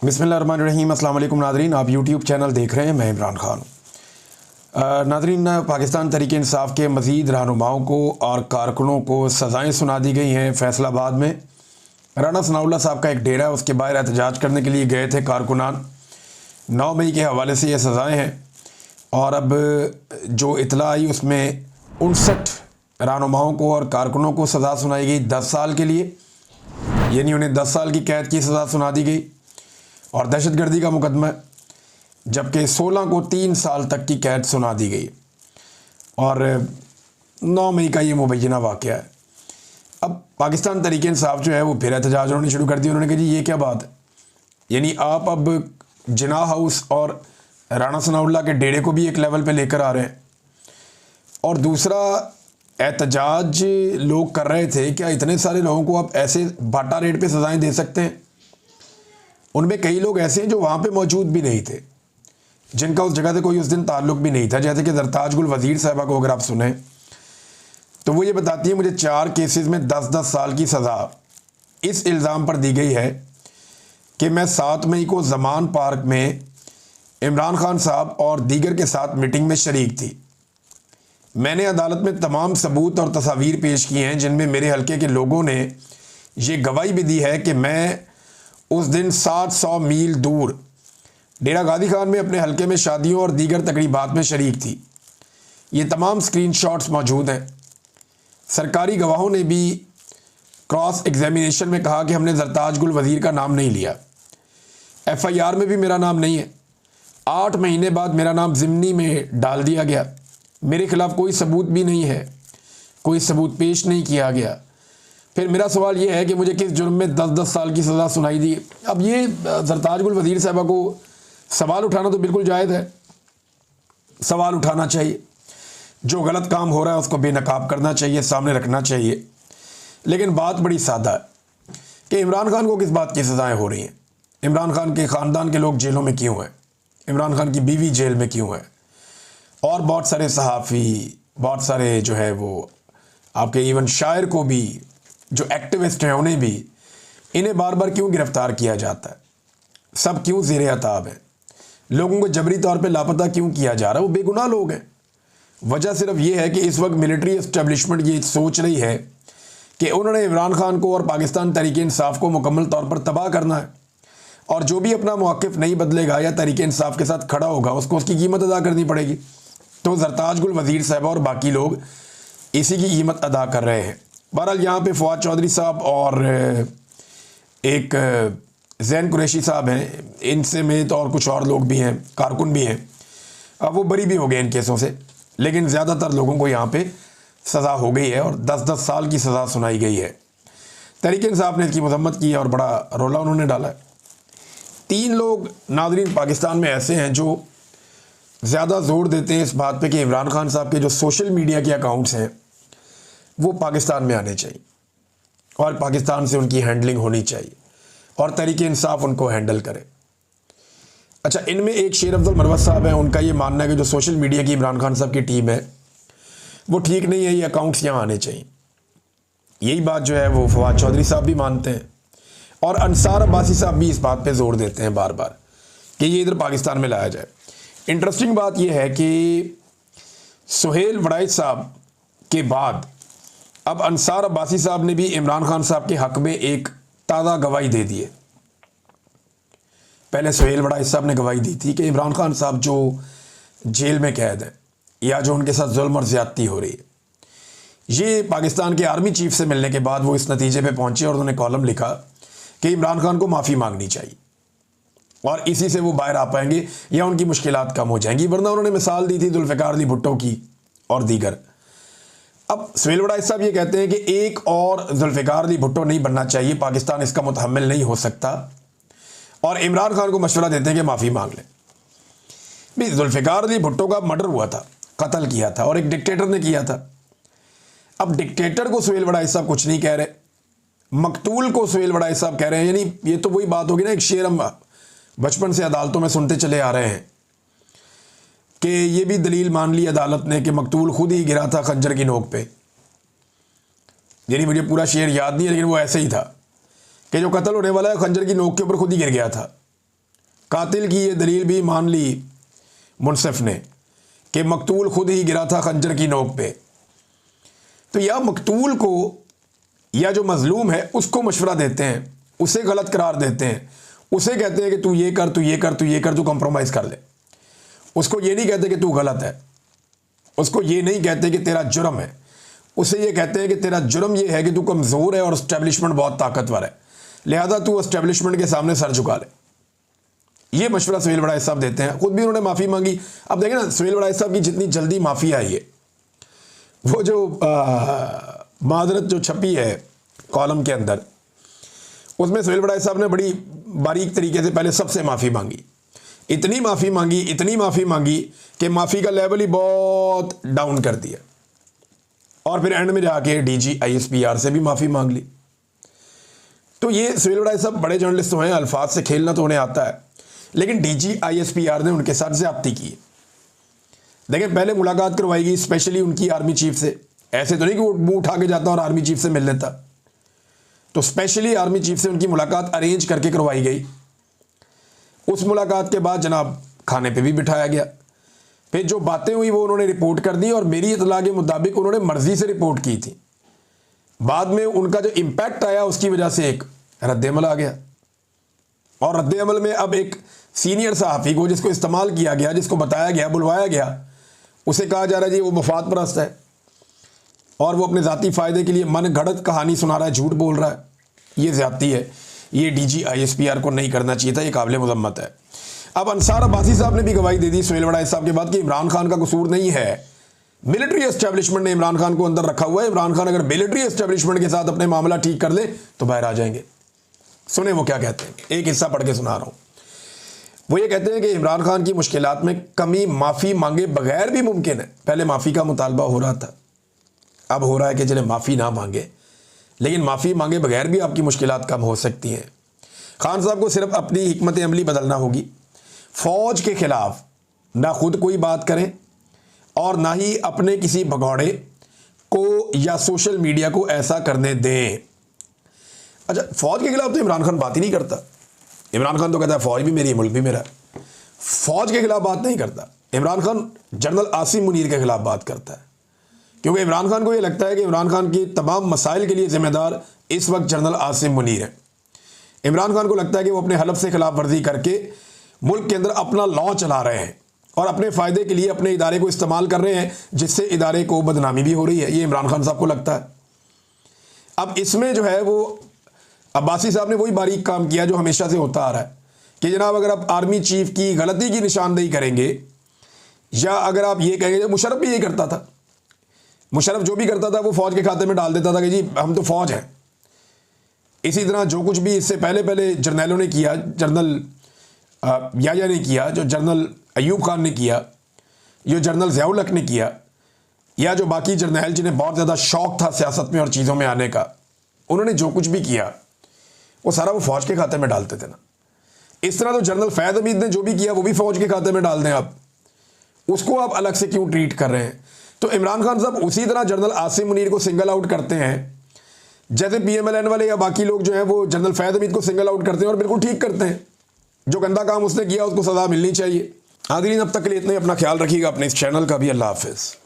बिस्मिल्लाहिर्रहमानिर्रहीम। अस्सलाम वालेकुम नादरीन, आप यूट्यूब चैनल देख रहे हैं, मैं इमरान खान। नादरीन, पाकिस्तान तहरीक इंसाफ के मज़ीद रहनुमाओं को और कारकुनों को सज़ाएँ सुना दी गई हैं। फैसलाबाद में राना सनाउल्लाह साहब का एक डेरा है, उसके बाहर एहतजाज करने के लिए गए थे कारकुनान। 9 मई के हवाले से ये सज़ाएँ हैं और अब जो इतला आई उसमें 59 रहनुमाओं को और कारकुनों को सज़ा सुनाई गई 10 साल के लिए, यानी उन्हें 10 साल की कैद की सज़ा सुना दी गई और दहशतगर्दी का मुकदमा है, जबकि 16 को 3 साल तक की कैद सुना दी गई। और 9 मई का ये मुबैना वाक़या है। अब पाकिस्तान तहरीक इंसाफ जो है वो फिर एहतजाज उन्होंने शुरू कर दिया। उन्होंने कहा जी ये क्या बात है, यानी आप अब जिनाह हाउस और राना सनाउल्लाह के डेरे को भी एक लेवल पे लेकर आ रहे हैं। और दूसरा, एहतजाज लोग कर रहे थे, क्या इतने सारे लोगों को आप ऐसे बाटा रेट पे सज़ाएँ दे सकते हैं? उनमें कई लोग ऐसे हैं जो वहाँ पे मौजूद भी नहीं थे, जिनका उस जगह से कोई उस दिन ताल्लुक़ भी नहीं था, जैसे कि ज़रताज गुल वज़ीर साहिबा को अगर आप सुने तो वो ये बताती है मुझे 4 केसेस में 10-10 साल की सज़ा इस इल्ज़ाम पर दी गई है कि मैं 7 मई को ज़मान पार्क में इमरान खान साहब और दीगर के साथ मीटिंग में शरीक थी। मैंने अदालत में तमाम सबूत और तस्वीर पेश किए हैं जिनमें मेरे हल्के के लोगों ने ये गवाही भी दी है कि मैं उस दिन 700 मील दूर डेरा गाजी खान में अपने हल्के में शादियों और दीगर तकरीबात में शरीक थी। ये तमाम स्क्रीनशॉट्स मौजूद हैं। सरकारी गवाहों ने भी क्रॉस एग्जामिनेशन में कहा कि हमने ज़रताज गुल वज़ीर का नाम नहीं लिया, FIR में भी मेरा नाम नहीं है। 8 महीने बाद मेरा नाम ज़िमनी में डाल दिया गया, मेरे खिलाफ़ कोई सबूत भी नहीं है, कोई सबूत पेश नहीं किया गया। फिर मेरा सवाल ये है कि मुझे किस जुर्म में 10-10 साल की सज़ा सुनाई दी। अब ये ज़रताज गुल वज़ीर साहबा को सवाल उठाना तो बिल्कुल जायज़ है, सवाल उठाना चाहिए, जो गलत काम हो रहा है उसको बेनकाब करना चाहिए, सामने रखना चाहिए। लेकिन बात बड़ी सादा है कि इमरान खान को किस बात की सज़ाएँ हो रही हैं, इमरान खान के ख़ानदान के लोग जेलों में क्यों हैं, इमरान खान की बीवी जेल में क्यों है, और बहुत सारे सहाफ़ी, बहुत सारे जो है वो आपके इवन शायर को भी, जो एक्टिविस्ट हैं उन्हें भी, इन्हें बार बार क्यों गिरफ़्तार किया जाता है, सब क्यों ज़ेरे अताब है, लोगों को जबरी तौर पे लापता क्यों किया जा रहा है? वो बेगुनाह लोग हैं। वजह सिर्फ ये है कि इस वक्त मिलिट्री इस्टेब्लिशमेंट ये सोच रही है कि उन्होंने इमरान खान को और पाकिस्तान तहरीक इंसाफ को मुकम्मल तौर पर तबाह करना है, और जो भी अपना मौक़िफ़ नहीं बदलेगा या तहरीक इंसाफ के साथ खड़ा होगा उसको उसकी कीमत अदा करनी पड़ेगी। तो ज़रताज गुल वज़ीर साहब और बाकी लोग इसी की कीमत अदा कर रहे हैं। बहरहाल यहाँ पे फवाद चौधरी साहब और एक ज़ैन कुरैशी साहब हैं, इनसे में तो और कुछ और लोग भी हैं, कारकुन भी हैं, अब वो बरी भी हो गए इन केसों से, लेकिन ज़्यादातर लोगों को यहाँ पे सज़ा हो गई है और 10-10 साल की सज़ा सुनाई गई है। तहरीक इंसाफ ने इसकी मजम्मत की है और बड़ा रोला उन्होंने डाला है। 3 लोग नाज़रीन पाकिस्तान में ऐसे हैं जो ज़्यादा ज़ोर देते हैं इस बात पे कि इमरान खान साहब के जो सोशल मीडिया के अकाउंट्स हैं वो पाकिस्तान में आने चाहिए और पाकिस्तान से उनकी हैंडलिंग होनी चाहिए और तहरीक इंसाफ उनको हैंडल करे। अच्छा, इनमें एक शेर अफजल मरवत साहब हैं, उनका ये मानना है कि जो सोशल मीडिया की इमरान खान साहब की टीम है वो ठीक नहीं है, ये अकाउंट्स यहाँ आने चाहिए। यही बात जो है वो फवाद चौधरी साहब भी मानते हैं और अंसार अब्बासी साहब भी इस बात पे जोर देते हैं बार बार कि ये इधर पाकिस्तान में लाया जाए। इंटरेस्टिंग बात यह है कि सुहेल वड़ाइच साहब के बाद अब अंसार अब्बासी साहब ने भी इमरान खान साहब के हक़ में एक ताज़ा गवाही दे दी है। पहले सुहेल वड़ाइच साहब ने गवाही दी थी कि इमरान खान साहब जो जेल में कैद हैं या जो उनके साथ जुल्म और ज़्यादती हो रही है, ये पाकिस्तान के आर्मी चीफ से मिलने के बाद वो इस नतीजे पे पहुंचे और उन्होंने कॉलम लिखा कि इमरान खान को माफ़ी मांगनी चाहिए और इसी से वो बाहर आ पाएंगे या उनकी मुश्किलात कम हो जाएंगी। वरना उन्होंने मिसाल दी थी जुल्फ़िकार अली भुट्टो की और दीगर। अब सुहेल वड़ाइच साहब ये कहते हैं कि एक और जुल्फ़िकार अली भुट्टो नहीं बनना चाहिए, पाकिस्तान इसका मुतहम्मिल नहीं हो सकता, और इमरान खान को मशवरा देते हैं कि माफ़ी मांग लें। भाई, जुल्फ़िकार अली भुट्टो का मर्डर हुआ था, कत्ल किया था और एक डिक्टेटर ने किया था। अब डिक्टेटर को सुहेल वड़ाइच साहब कुछ नहीं कह रहे, मकतूल को सुहेल वड़ाइच साहब कह रहे हैं। यानी ये तो वही बात होगी ना, एक शेर हम बचपन से अदालतों में सुनते चले आ रहे हैं कि ये भी दलील मान ली अदालत ने कि मकतूल खुद ही गिरा था खंजर की नोक पे। यानी मुझे पूरा शेर याद नहीं है, लेकिन वो ऐसे ही था कि जो कत्ल होने वाला है खंजर की नोक के ऊपर खुद ही गिर गया था। कातिल की ये दलील भी मान ली मुनसिफ ने कि मकतूल खुद ही गिरा था खंजर की नोक पे। तो या मकतूल को या जो मजलूम है उसको मशवरा देते हैं, उसे गलत करार देते हैं, उसे कहते हैं कि तू ये कर, तू ये कर, तू ये कर, तू कंप्रोमाइज़ कर ले। उसको ये नहीं कहते कि तू गलत है, उसको ये नहीं कहते कि तेरा जुर्म है, उसे ये कहते हैं कि तेरा जुर्म ये है कि तू कमज़ोर है और इस्टेब्लिशमेंट बहुत ताकतवर है, लिहाजा तू इस्टेब्लिशमेंट के सामने सर झुका ले। ये मशवरा सुहेल वड़ाइच साहब देते हैं। खुद भी उन्होंने माफ़ी मांगी। अब देखें ना, सुहेल वड़ाइच साहब की जितनी जल्दी माफ़ी आई है, वो जो मादरत जो छपी है कॉलम के अंदर, उसमें सुहेल वड़ाइच साहब ने बड़ी बारीक तरीके से पहले सबसे माफ़ी मांगी। इतनी माफ़ी मांगी कि माफ़ी का लेवल ही बहुत डाउन कर दिया, और फिर एंड में जाके DG ISPR से भी माफ़ी मांग ली। तो ये सुहेल वड़ाइच साहब बड़े जर्नलिस्ट तो हैं, अल्फाज से खेलना तो उन्हें आता है, लेकिन DG ISPR ने उनके साथ ज़्यादती की। देखिए, पहले मुलाकात करवाई गई स्पेशली उनकी आर्मी चीफ से। ऐसे तो नहीं कि वो मुंह उठा के जाता और आर्मी चीफ से मिल लेता, तो स्पेशली आर्मी चीफ से उनकी मुलाकात अरेंज करके करवाई गई। उस मुलाकात के बाद जनाब खाने पे भी बिठाया गया। फिर जो बातें हुई वो उन्होंने रिपोर्ट कर दी, और मेरी इतला के मुताबिक उन्होंने मर्जी से रिपोर्ट की थी। बाद में उनका जो इम्पैक्ट आया उसकी वजह से एक रद्द-ए-अमल आ गया, और रद्द-ए-अमल में अब एक सीनियर सहाफ़ी को, जिसको इस्तेमाल किया गया, जिसको बताया गया, बुलवाया गया, उसे कहा जा रहा है जी वो मफाद परस्त है और वो अपने ज़ाती फ़ायदे के लिए मन घड़त कहानी सुना रहा है, झूठ बोल रहा है। ये ज़्यादती है, ये DG ISPR को नहीं करना चाहिए था, ये काबिल मज़म्मत है। अब अंसार अब्बासी साहब ने भी गवाही दे दी सुहेल वड़ाइच साहब के बाद कि इमरान खान का कसूर नहीं है, मिलिट्री एस्टेब्लिशमेंट ने इमरान खान को अंदर रखा हुआ है। इमरान खान अगर मिलिट्री एस्टेब्लिशमेंट के साथ अपने मामला ठीक कर ले तो बाहर आ जाएंगे। सुने वो क्या कहते हैं, एक हिस्सा पढ़ के सुना रहा हूँ। वो ये कहते हैं कि इमरान खान की मुश्किलात में कमी माफ़ी मांगे बगैर भी मुमकिन है। पहले माफ़ी का मुतालबा हो रहा था, अब हो रहा है कि चले माफ़ी ना मांगे, लेकिन माफ़ी मांगे बगैर भी आपकी मुश्किलात कम हो सकती हैं। खान साहब को सिर्फ अपनी हिकमत अमली बदलना होगी। फ़ौज के ख़िलाफ़ ना खुद कोई बात करें और ना ही अपने किसी भगौड़े को या सोशल मीडिया को ऐसा करने दें। अच्छा, फ़ौज के ख़िलाफ़ तो इमरान खान बात ही नहीं करता। इमरान खान तो कहता है फ़ौज भी मेरी, मुल्क भी मेरा। फ़ौज के ख़िलाफ़ बात नहीं करता। इमरान खान जनरल आसिम मुनीर के ख़िलाफ़ बात करता है, क्योंकि इमरान खान को ये लगता है कि इमरान खान की तमाम मसाइल के लिए ज़िम्मेदार इस वक्त जनरल आसिम मुनीर है। इमरान खान को लगता है कि वो अपने हलफ से खिलाफ वर्जी करके मुल्क के अंदर अपना लॉ चला रहे हैं और अपने फ़ायदे के लिए अपने इदारे को इस्तेमाल कर रहे हैं, जिससे इदारे को बदनामी भी हो रही है। ये इमरान खान साहब को लगता है। अब इसमें जो है वो अब्बासी साहब ने वही बारीक काम किया जो हमेशा से होता आ रहा है कि जनाब अगर आप आर्मी चीफ की गलती की निशानदेही करेंगे, या अगर आप ये कहेंगे, मुशर्रफ भी यही करता था। मुशर्रफ जो भी करता था वो फ़ौज के खाते में डाल देता था कि जी हम तो फ़ौज हैं। इसी तरह जो कुछ भी इससे पहले जर्नैलों ने किया, जनरल याया ने किया, जो जनरल अयूब खान ने किया, जो जनरल ज़ियाउल हक ने किया, या जो बाकी जर्नैल जिन्हें बहुत ज़्यादा शौक़ था सियासत में और चीज़ों में आने का, उन्होंने जो कुछ भी किया वो सारा वो फ़ौज के खाते में डालते थे ना। इस तरह तो जनरल फैज़ हमीद ने जो भी किया वो भी फ़ौज के खाते में डाल दें आप, उसको आप अलग से क्यों ट्रीट कर रहे हैं? तो इमरान खान साहब उसी तरह जनरल आसिम मुनीर को सिंगल आउट करते हैं जैसे PMLN वाले या बाकी लोग जो हैं वो जनरल फैज़ हमीद को सिंगल आउट करते हैं, और बिल्कुल ठीक करते हैं। जो गंदा काम उसने किया उसको सज़ा मिलनी चाहिए। आदरीन, अब तक के लिए इतना ही। अपना ख्याल रखिएगा, अपने इस चैनल का भी। अल्लाह हाफ़िज़।